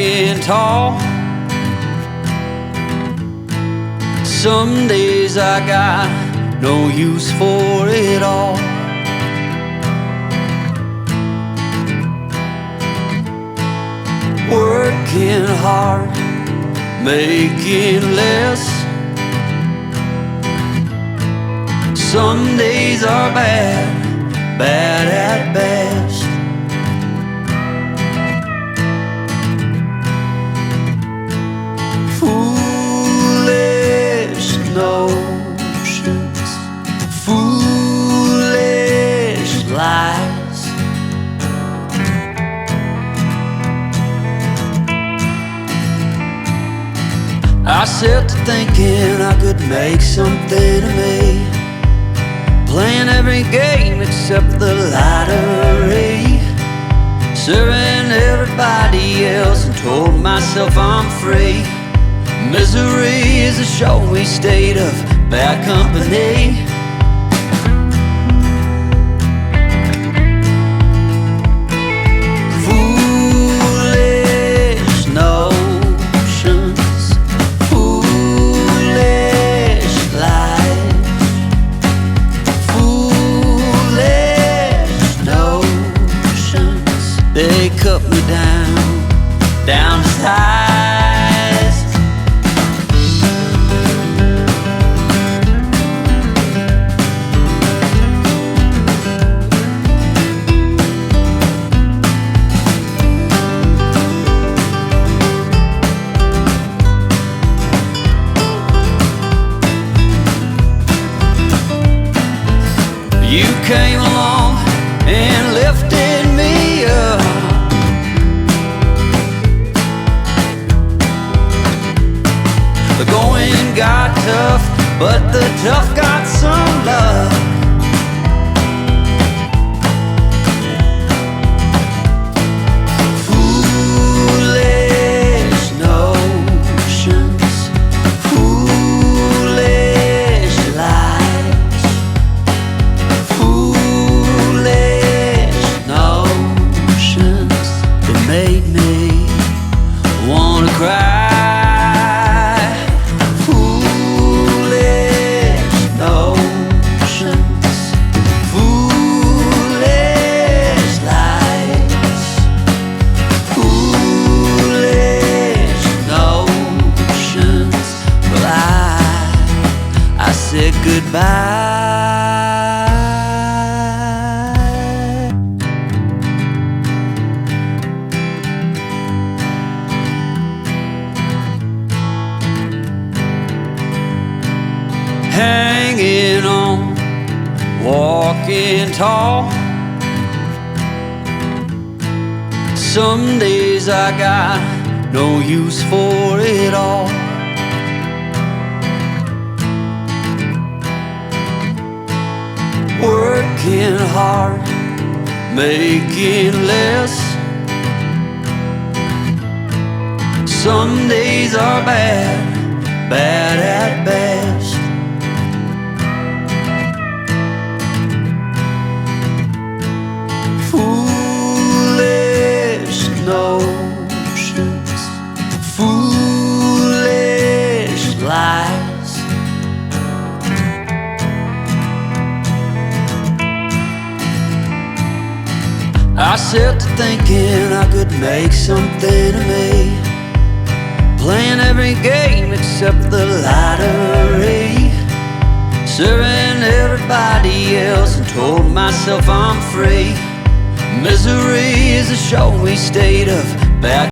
walking tall. Some days I got no use for it all. Working hard, making less. Some days are bad, bad at best. Foolish notions, foolish lies. I set to thinking I could make something of me, playing every game except the lottery, serving everybody else and told myself I'm free. Misery is a showy state of bad company. Foolish notions, foolish lies. Foolish notions, they cut me down to size. You came along and lifted me up. The going got tough, but the tough got some love. Foolish notions, foolish lies. Foolish notions that made me wanna cry. Foolish notions, foolish lies. Foolish notions. Well, I said goodbye. Hanging on, walking tall. Some days I got no use for it all. Working hard, making less. Some days are bad, bad at best. Foolish notions, foolish lies. I set to thinking I could make something of me, playing every game except the lottery, serving everybody else and told myself I'm free. Misery is a showy state of bad